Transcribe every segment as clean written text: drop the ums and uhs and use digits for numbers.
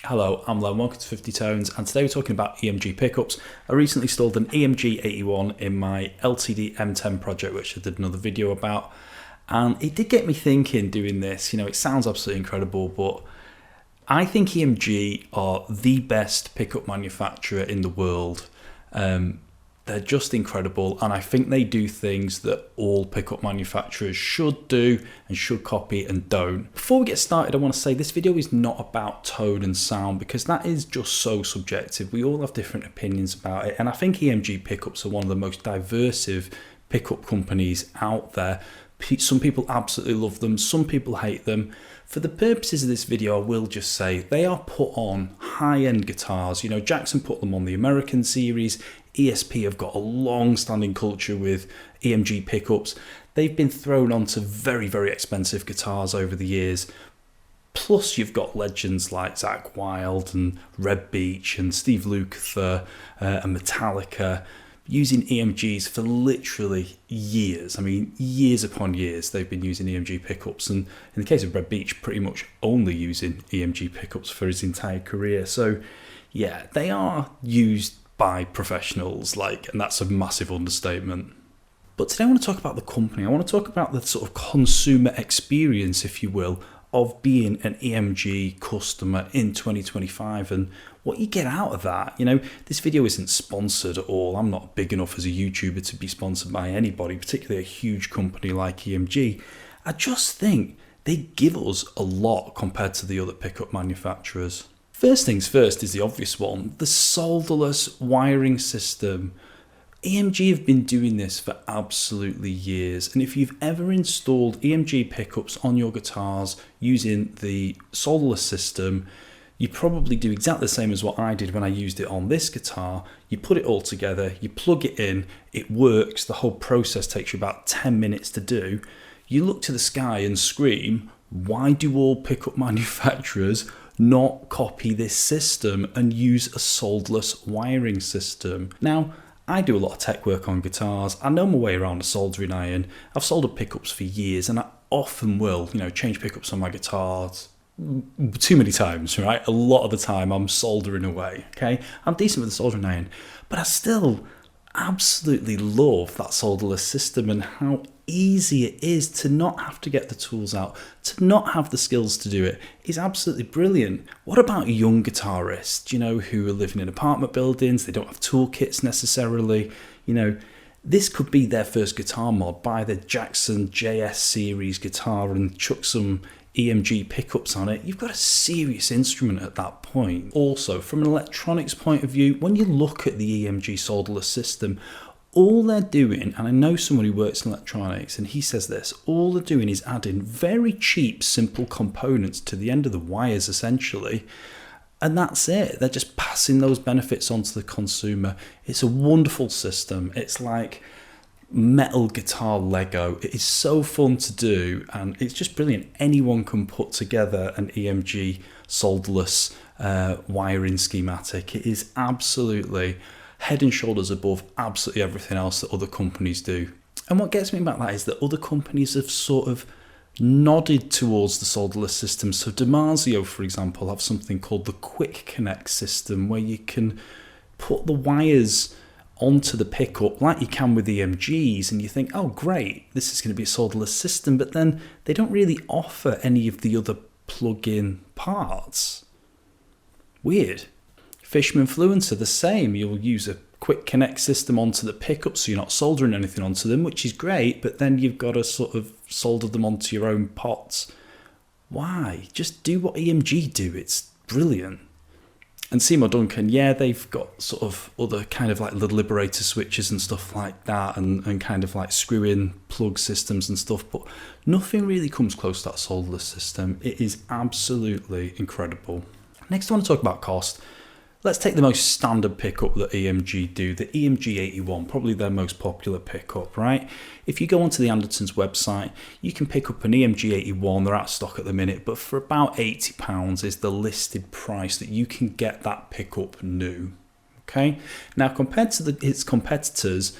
Hello, I'm Len, welcome to 50 Tones, and today we're talking about EMG pickups. I recently installed an EMG 81 in my LTD M10 project, which I did another video about, and it did get me thinking doing this. It sounds absolutely incredible, but I think EMG are the best pickup manufacturer in the world. They're just incredible, and I think they do things that all pickup manufacturers should do and should copy and don't. Before we get started, I want to say this video is not about tone and sound, because that is just so subjective. We all have different opinions about it, and I think EMG pickups are one of the most diverse pickup companies out there. Some people absolutely love them, some people hate them. For the purposes of this video, I will just say they are put on high-end guitars. Jackson put them on the American series. ESP have got a long-standing culture with EMG pickups. They've been thrown onto very, very expensive guitars over the years. Plus, you've got legends like Zakk Wylde and Reb Beach and Steve Lukather and Metallica using EMGs for literally years. I mean, years upon years they've been using EMG pickups, and in the case of Reb Beach, pretty much only using EMG pickups for his entire career. So yeah, they are used by professionals, and that's a massive understatement. But today I want to talk about the company. I want to talk about the sort of consumer experience, if you will, of being an EMG customer in 2025 and what you get out of that. This video isn't sponsored at all. I'm not big enough as a YouTuber to be sponsored by anybody, particularly a huge company like EMG. I just think they give us a lot compared to the other pickup manufacturers. First things first is the obvious one, the solderless wiring system. EMG have been doing this for absolutely years, and if you've ever installed EMG pickups on your guitars using the solderless system, you probably do exactly the same as what I did when I used it on this guitar. You put it all together, you plug it in, it works. The whole process takes you about 10 minutes to do. You look to the sky and scream, why do all pickup manufacturers not copy this system and use a solderless wiring system? Now, I do a lot of tech work on guitars. I know my way around a soldering iron. I've soldered pickups for years, and I often will, change pickups on my guitars too many times, right? A lot of the time I'm soldering away, okay? I'm decent with the soldering iron, but I still absolutely love that solderless system and how easy it is to not have to get the tools out, to not have the skills to do it. It's absolutely brilliant. What about young guitarists, who are living in apartment buildings? They don't have toolkits necessarily. This could be their first guitar mod. Buy the Jackson JS series guitar and chuck some EMG pickups on it. You've got a serious instrument at that point. Also, from an electronics point of view, when you look at the EMG solderless system, all they're doing, and I know someone who works in electronics, and he says this, all they're doing is adding very cheap, simple components to the end of the wires, essentially. And that's it. They're just passing those benefits on to the consumer. It's a wonderful system. It's like metal guitar Lego. It is so fun to do, and it's just brilliant. Anyone can put together an EMG solderless wiring schematic. It is absolutely head and shoulders above absolutely everything else that other companies do. And what gets me about that is that other companies have sort of nodded towards the solderless system. So DiMarzio, for example, have something called the Quick Connect system, where you can put the wires onto the pickup like you can with EMGs, and you think, oh great, this is going to be a solderless system, but then they don't really offer any of the other plug-in parts. Weird. Fishman Fluence are the same. You'll use a quick connect system onto the pickup, so you're not soldering anything onto them, which is great, but then you've got to sort of solder them onto your own pots. Why? Just do what EMG do. It's brilliant. And Seymour Duncan, yeah, they've got sort of other kind of like little liberator switches and stuff like that, and kind of like screw-in plug systems and stuff, but nothing really comes close to that solderless system. It is absolutely incredible. Next, I want to talk about cost. Let's take the most standard pickup that EMG do, the EMG 81, probably their most popular pickup, right? If you go onto the Anderton's website, you can pick up an EMG 81, they're out of stock at the minute, but for about £80 is the listed price that you can get that pickup new, okay? Now, compared to its competitors,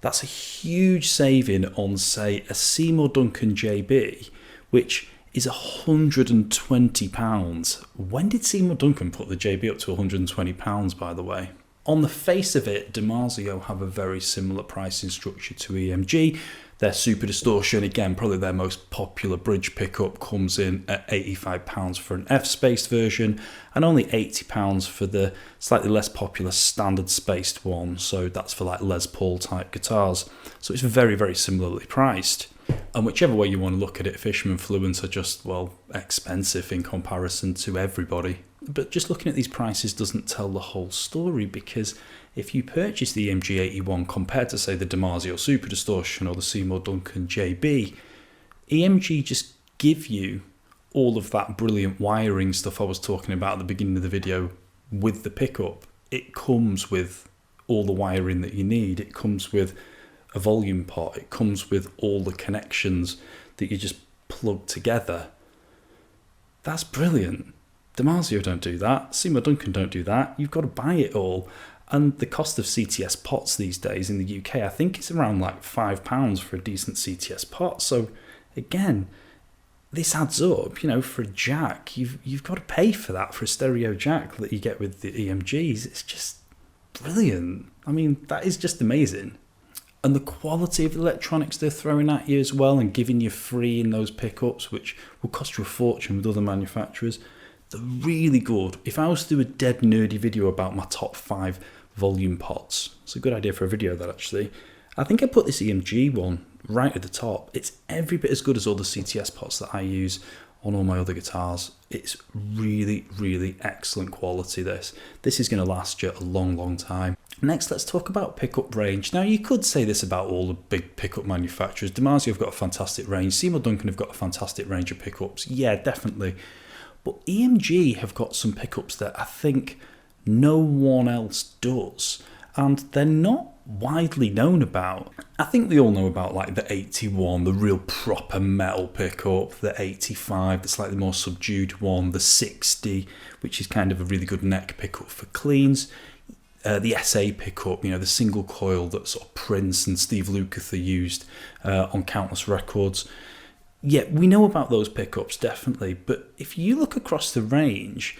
that's a huge saving on, say, a Seymour Duncan JB, which is £120. When did Seymour Duncan put the JB up to £120, by the way? On the face of it, DiMarzio have a very similar pricing structure to EMG. Their Super Distortion, again, probably their most popular bridge pickup, comes in at £85 for an F-spaced version and only £80 for the slightly less popular standard spaced one. So that's for like Les Paul type guitars. So it's very, very similarly priced. And whichever way you want to look at it, Fishman Fluence are just, well, expensive in comparison to everybody. But just looking at these prices doesn't tell the whole story, because if you purchase the EMG 81 compared to, say, the DiMarzio Super Distortion or the Seymour Duncan JB, EMG just give you all of that brilliant wiring stuff I was talking about at the beginning of the video with the pickup. It comes with all the wiring that you need. It comes with a volume pot. It comes with all the connections that you just plug together. That's brilliant. DiMarzio don't do that. Seymour Duncan don't do that. You've got to buy it all. And the cost of CTS pots these days in the UK, I think it's around like £5 for a decent CTS pot. So again, this adds up. You know, for a jack, you've got to pay for that, for a stereo jack that you get with the EMGs. It's just brilliant. I mean, that is just amazing. And the quality of the electronics they're throwing at you as well and giving you free in those pickups, which will cost you a fortune with other manufacturers, they're really good. If I was to do a dead nerdy video about my top 5 volume pots, it's a good idea for a video, that actually. I think I put this EMG one right at the top. It's every bit as good as all the CTS pots that I use on all my other guitars. It's really, really excellent quality, this. This is going to last you a long, long time. Next, let's talk about pickup range. Now, you could say this about all the big pickup manufacturers. DiMarzio have got a fantastic range. Seymour Duncan have got a fantastic range of pickups. Yeah, definitely. But EMG have got some pickups that I think no one else does, and they're not widely known about. I think we all know about like the 81, the real proper metal pickup, the 85, the slightly more subdued one, the 60, which is kind of a really good neck pickup for cleans, the SA pickup, you know, the single coil that sort of Prince and Steve Lukather used on countless records. Yeah, we know about those pickups, definitely, but if you look across the range,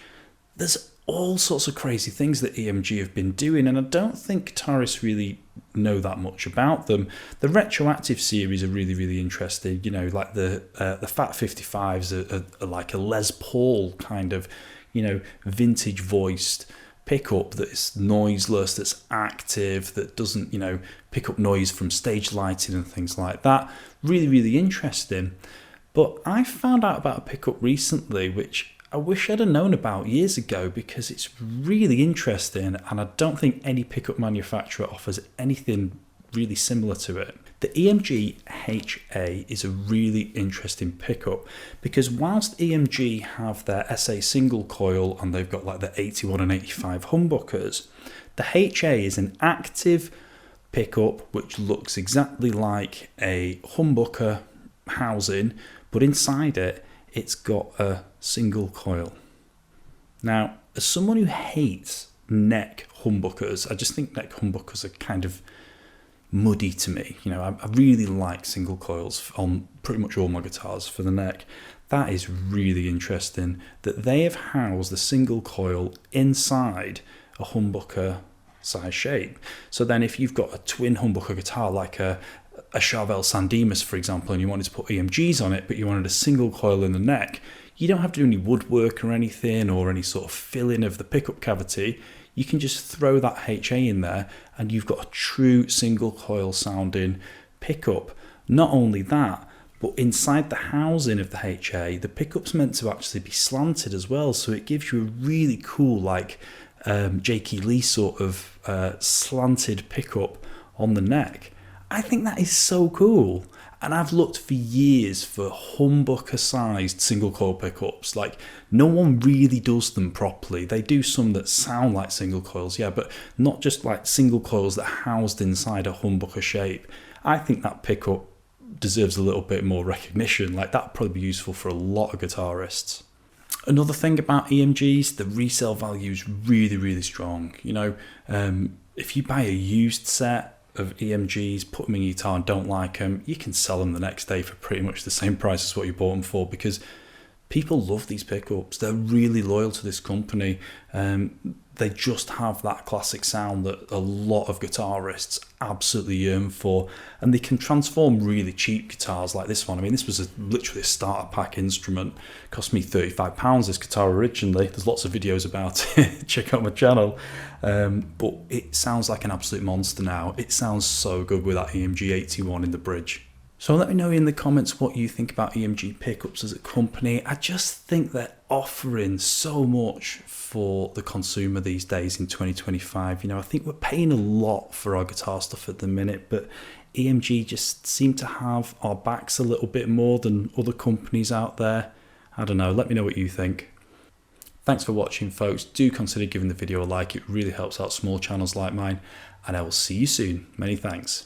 there's all sorts of crazy things that EMG have been doing, and I don't think guitarists really know that much about them. The retroactive series are really, really interesting. You know, like the Fat 55s are like a Les Paul kind of, you know, vintage voiced pickup that's noiseless, that's active, that doesn't, you know, pick up noise from stage lighting and things like that. Really, really interesting. But I found out about a pickup recently which I wish I'd have known about years ago, because it's really interesting, and I don't think any pickup manufacturer offers anything really similar to it. The EMG HA is a really interesting pickup, because whilst EMG have their SA single coil and they've got like the 81 and 85 humbuckers, the HA is an active pickup which looks exactly like a humbucker housing, but inside it, it's got a single coil. Now, as someone who hates neck humbuckers, I just think neck humbuckers are kind of muddy to me. You know, I really like single coils on pretty much all my guitars for the neck. That is really interesting that they have housed the single coil inside a humbucker size shape. So then if you've got a twin humbucker guitar like a Charvel San Dimas, for example, and you wanted to put EMGs on it, but you wanted a single coil in the neck, you don't have to do any woodwork or anything, or any sort of filling of the pickup cavity. You can just throw that HA in there and you've got a true single coil sounding pickup. Not only that, but inside the housing of the HA, the pickup's meant to actually be slanted as well, so it gives you a really cool, like Jakey Lee sort of slanted pickup on the neck. I think that is so cool. And I've looked for years for humbucker-sized single coil pickups. Like, no one really does them properly. They do some that sound like single coils, yeah, but not just like single coils that are housed inside a humbucker shape. I think that pickup deserves a little bit more recognition. Like, that'd probably be useful for a lot of guitarists. Another thing about EMGs, the resale value is really, really strong. You know, if you buy a used set of EMGs, put them in your guitar and don't like them, you can sell them the next day for pretty much the same price as what you bought them for, because People love these pickups. They're really loyal to this company. They just have that classic sound that a lot of guitarists absolutely yearn for, and they can transform really cheap guitars like this one. I mean, this was literally a starter pack instrument. It cost me £35, this guitar originally. There's lots of videos about it. Check out my channel. But it sounds like an absolute monster now. It sounds so good with that EMG 81 in the bridge. So let me know in the comments what you think about EMG pickups as a company. I just think they're offering so much for the consumer these days in 2025. You know, I think we're paying a lot for our guitar stuff at the minute, but EMG just seem to have our backs a little bit more than other companies out there. I don't know, let me know what you think. Thanks for watching, folks. Do consider giving the video a like. It really helps out small channels like mine, and I will see you soon. Many thanks.